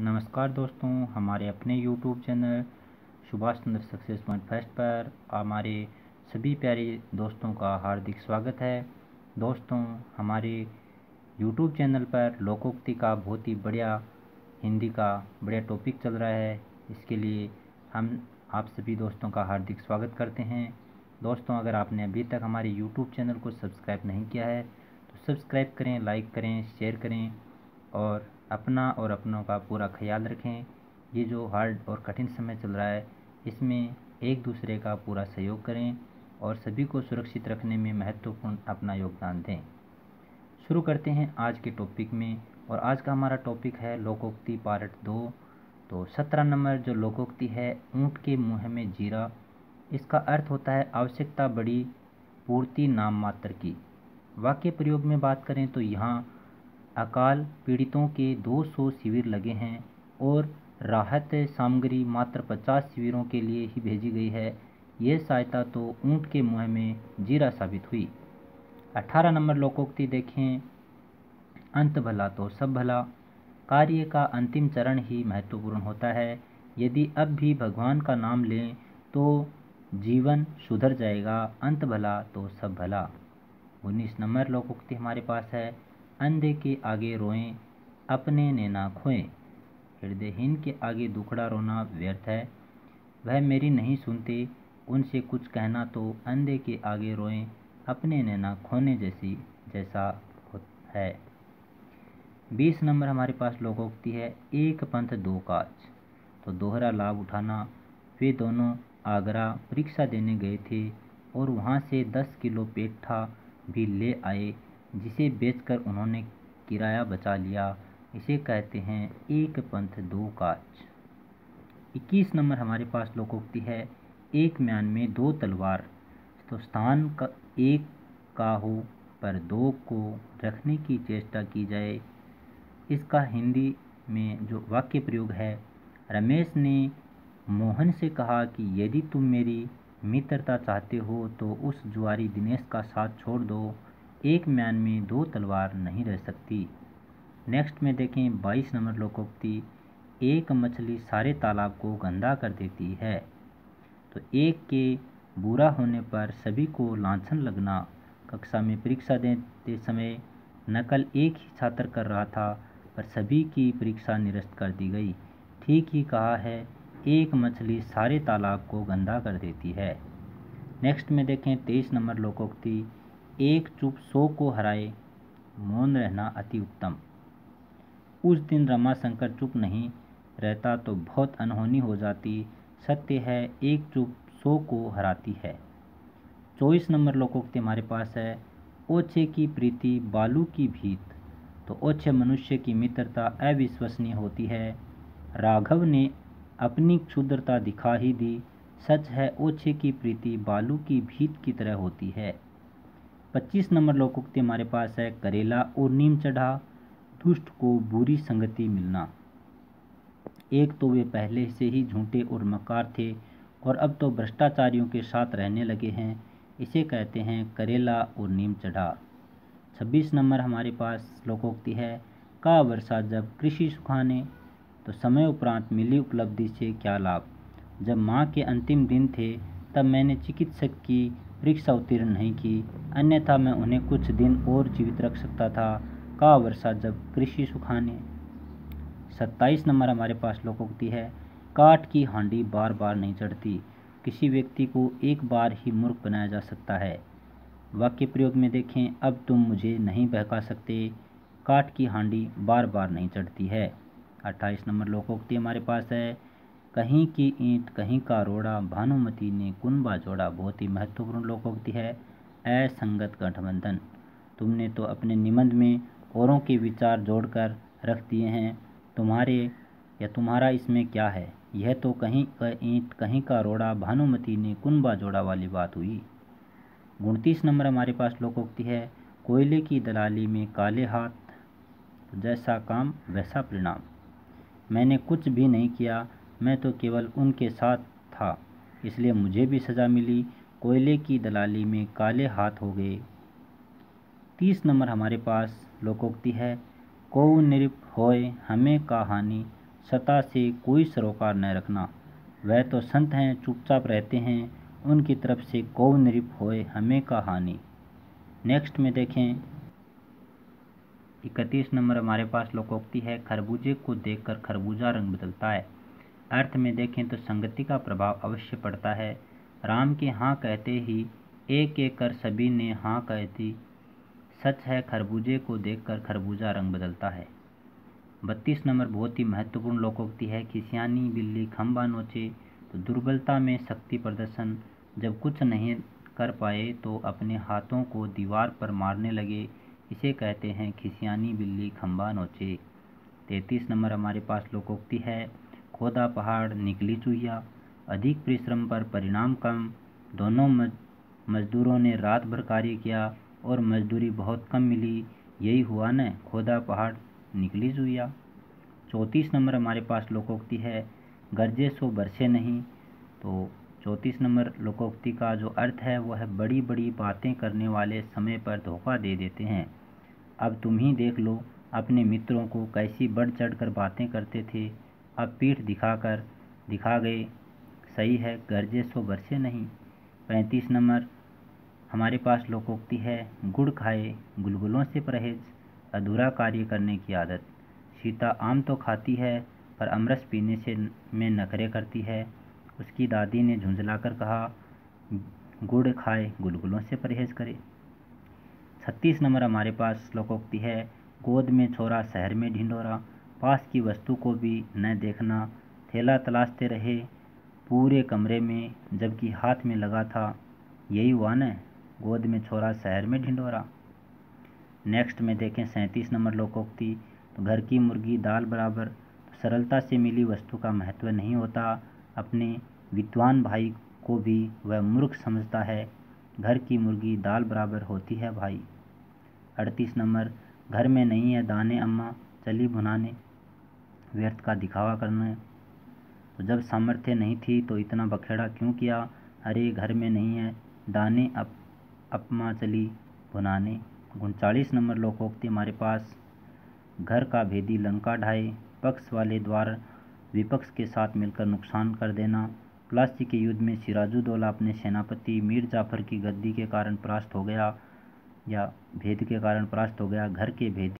नमस्कार दोस्तों, हमारे अपने YouTube channel Subhash Chandra success point first पर हमारे सभी प्यारे दोस्तों का हार्दिक स्वागत है। दोस्तों, हमारे YouTube चैनल पर लोकोक्ति का बहुत ही बढ़िया हिंदी का बढ़िया टॉपिक चल रहा है। इसके लिए हम आप सभी दोस्तों का हार्दिक स्वागत करते हैं। दोस्तों, अगर आपने अभी तक हमारे YouTube चैनल को सब्सक्राइब नहीं किया है तो सब्सक्राइब करें, लाइक करें, शेयर करें और अपना और अपनों का पूरा ख्याल रखें। ये जो हार्ड और कठिन समय चल रहा है, इसमें एक दूसरे का पूरा सहयोग करें और सभी को सुरक्षित रखने में महत्वपूर्ण अपना योगदान दें। शुरू करते हैं आज के टॉपिक में, और आज का हमारा टॉपिक है लोकोक्ति पार्ट 2। तो 17 नंबर जो लोकोक्ति है, ऊँट के मुँह में जीरा। इसका अर्थ होता है आवश्यकता बड़ी, पूर्ति नाम मात्र की। वाक्य प्रयोग में बात करें तो यहाँ अकाल पीड़ितों के 200 शिविर लगे हैं और राहत सामग्री मात्र 50 शिविरों के लिए ही भेजी गई है। यह सहायता तो ऊँट के मुँह में जीरा साबित हुई। 18 नंबर लोकोक्ति देखें, अंत भला तो सब भला। कार्य का अंतिम चरण ही महत्वपूर्ण होता है। यदि अब भी भगवान का नाम लें तो जीवन सुधर जाएगा। अंत भला तो सब भला। 19 नंबर लोकोक्ति हमारे पास है, अंधे के आगे रोएं, अपने ने ना खोएं। हृदयहीन के आगे दुखड़ा रोना व्यर्थ है। वह मेरी नहीं सुनते, उनसे कुछ कहना तो अंधे के आगे रोएं, अपने ने ना खोने जैसा है। 20 नंबर हमारे पास लोकोक्ति है, एक पंथ दो काज। तो दोहरा लाभ उठाना। वे दोनों आगरा परीक्षा देने गए थे और वहाँ से 10 किलो पेठा भी ले आए, जिसे बेचकर उन्होंने किराया बचा लिया। इसे कहते हैं एक पंथ दो काज। 21 नंबर हमारे पास लोकोक्ति है, एक म्यान में दो तलवार। तो स्थान का एक का हो पर दो को रखने की चेष्टा की जाए। इसका हिंदी में जो वाक्य प्रयोग है, रमेश ने मोहन से कहा कि यदि तुम मेरी मित्रता चाहते हो तो उस जुआरी दिनेश का साथ छोड़ दो। एक म्यान में दो तलवार नहीं रह सकती। नेक्स्ट में देखें 22 नंबर लोकोक्ति, एक मछली सारे तालाब को गंदा कर देती है। तो एक के बुरा होने पर सभी को लांछन लगना। कक्षा में परीक्षा देते समय नकल एक ही छात्र कर रहा था, पर सभी की परीक्षा निरस्त कर दी गई। ठीक ही कहा है, एक मछली सारे तालाब को गंदा कर देती है। नेक्स्ट में देखें 23 नंबर लोकोक्ति, एक चुप 100 को हराए, मौन रहना अति उत्तम। उस दिन रमाशंकर चुप नहीं रहता तो बहुत अनहोनी हो जाती। सत्य है, एक चुप 100 को हराती है। 24 नंबर लोकोक्ति हमारे पास है, ओछे की प्रीति बालू की भीत। तो ओछे मनुष्य की मित्रता अविश्वसनीय होती है। राघव ने अपनी क्षुद्रता दिखा ही दी। सच है, ओछे की प्रीति बालू की भीत की तरह होती है। 25 नंबर लोकोक्ति हमारे पास है, करेला और नीम चढ़ा, दुष्ट को बुरी संगति मिलना। एक तो वे पहले से ही झूठे और मक्कार थे और अब तो भ्रष्टाचारियों के साथ रहने लगे हैं। इसे कहते हैं करेला और नीम चढ़ा। 26 नंबर हमारे पास लोकोक्ति है, का वर्षा जब कृषि सुखाने। तो समय उपरांत मिली उपलब्धि से क्या लाभ। जब माँ के अंतिम दिन थे तब मैंने चिकित्सक की परीक्षा उत्तीर्ण नहीं की, अन्यथा मैं उन्हें कुछ दिन और जीवित रख सकता था। का वर्षा जब कृषि सुखाने। 27 नंबर हमारे पास लोकोक्ति है, काठ की हांडी बार बार नहीं चढ़ती। किसी व्यक्ति को एक बार ही मूर्ख बनाया जा सकता है। वाक्य प्रयोग में देखें, अब तुम मुझे नहीं बहका सकते, काठ की हांडी बार बार नहीं चढ़ती है। 28 नंबर लोकोक्ति हमारे पास है, कहीं की ईंट कहीं का रोड़ा, भानुमति ने कुनबा जोड़ा। बहुत ही महत्वपूर्ण लोकोक्ति है, असंगत गठबंधन। तुमने तो अपने निबंध में औरों के विचार जोड़कर रख दिए हैं, तुम्हारा इसमें क्या है। यह तो कहीं का ईंट कहीं का रोड़ा, भानुमति ने कुनबा जोड़ा वाली बात हुई। 29 नंबर हमारे पास लोकोक्ति है, कोयले की दलाली में काले हाथ, जैसा काम वैसा परिणाम। मैंने कुछ भी नहीं किया, मैं तो केवल उनके साथ था, इसलिए मुझे भी सज़ा मिली। कोयले की दलाली में काले हाथ हो गए। 30 नंबर हमारे पास लोकोक्ति है, को निरप होए हमें का हानि, सता से कोई सरोकार न रखना। वह तो संत हैं चुपचाप रहते हैं, उनकी तरफ से कौ नृप होए हमें का हानि। नेक्स्ट में देखें 31 नंबर हमारे पास लोकोक्ति है, खरबूजे को देखकर खरबूजा रंग बदलता है। अर्थ में देखें तो संगति का प्रभाव अवश्य पड़ता है। राम के हाँ कहते ही एक एक कर सभी ने हाँ कह दी। सच है खरबूजे को देखकर खरबूजा रंग बदलता है। 32 नंबर बहुत ही महत्वपूर्ण लोकोक्ति है, खिसियानी बिल्ली खंबा नोचे। तो दुर्बलता में शक्ति प्रदर्शन, जब कुछ नहीं कर पाए तो अपने हाथों को दीवार पर मारने लगे, इसे कहते हैं खिसियानी बिल्ली खंबा नोचे। 33 नंबर हमारे पास लोकोक्ति है, खोदा पहाड़ निकली चूहिया। अधिक परिश्रम पर परिणाम कम, दोनों मजदूरों ने रात भर कार्य किया और मजदूरी बहुत कम मिली, यही हुआ न खोदा पहाड़ निकली चूहिया। 34 नंबर हमारे पास लोकोक्ति है, गरजे सो बरसे नहीं। तो 34 नंबर लोकोक्ति का जो अर्थ है वह है बड़ी बड़ी बातें करने वाले समय पर धोखा दे देते हैं। अब तुम ही देख लो अपने मित्रों को कैसी बढ़ चढ़ कर बातें करते थे, अब पीठ दिखा गए। सही है गरजे सो बरसे नहीं। 35 नंबर हमारे पास लोकोक्ति है, गुड़ खाए गुलगुलों से परहेज, अधूरा कार्य करने की आदत। सीता आम तो खाती है पर अमरस पीने से में नखरे करती है। उसकी दादी ने झुंझलाकर कहा, गुड़ खाए गुलगुलों से परहेज करे। 36 नंबर हमारे पास लोकोक्ति है, गोद में छोरा शहर में ढिंढोरा। पास की वस्तु को भी न देखना, थैला तलाशते रहे पूरे कमरे में जबकि हाथ में लगा था, यही हुआ न गोद में छोरा शहर में ढिंढोरा। नेक्स्ट में देखें 37 नंबर लोकोक्ति, तो घर की मुर्गी दाल बराबर। तो सरलता से मिली वस्तु का महत्व नहीं होता, अपने विद्वान भाई को भी वह मूर्ख समझता है। घर की मुर्गी दाल बराबर होती है भाई। 38 नंबर, घर में नहीं है दाने अम्मा चली भुनाने, व्यर्थ का दिखावा करना। तो जब सामर्थ्य नहीं थी तो इतना बखेड़ा क्यों किया, अरे घर में नहीं है दाने अम्मा चली भुनाने। 39 नंबर लोकोक्ति हमारे पास, घर का भेदी लंका ढाए, पक्ष वाले द्वार विपक्ष के साथ मिलकर नुकसान कर देना। प्लासी के युद्ध में सिराजुद्दौला अपने सेनापति मीर जाफर की गद्दी के कारण परास्त हो गया या भेद के कारण परास्त हो गया। घर के भेद